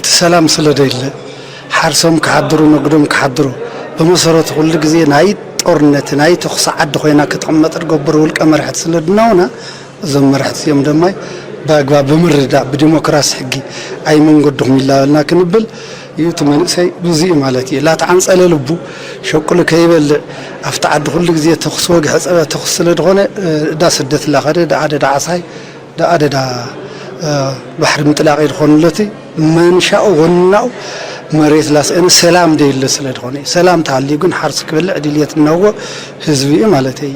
السلام سلديل حرسهم كحضروا نقدم كحضروا بمسارات كل جزء نايت أورنت نايت تخص عد خوينا كتعمد ترقبروا الأمر حد سلدنا هنا زمر حد يوم دماي باقوا بمرد بديمقراطي حقي أي من قدهم الله لكن بل يتمنى شيء بزي مالتي لا تعنس على لبو شو كل كيبل أفتعد كل جزء تخص وجه تخص سلدنا دا سدت الآخر دا عدد عصاي دا عدد بحر متلاقي الخونلتي من شاء وناو مريت لاس إن سلام دي اللي سلد خوني سلام تعلي يكون حرصك بالعدلية النوى حزبي مالتي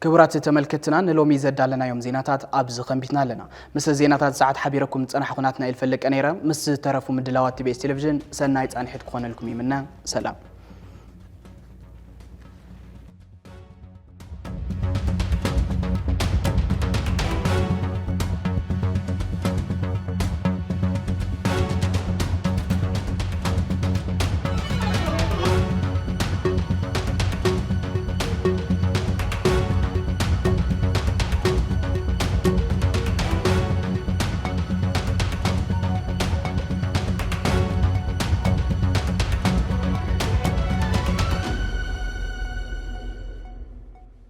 كبرات تملكتنا نلومي زد لنا يوم زيناتات أبز خنبيتنا لنا مثل زيناتات ساعات حبيركم تسأنا حقناتنا الفلك أنيرا مثل ترفوا من دلوات تبيس تلفزيون سنايت أنحيت قوانا لكم يمنا سلام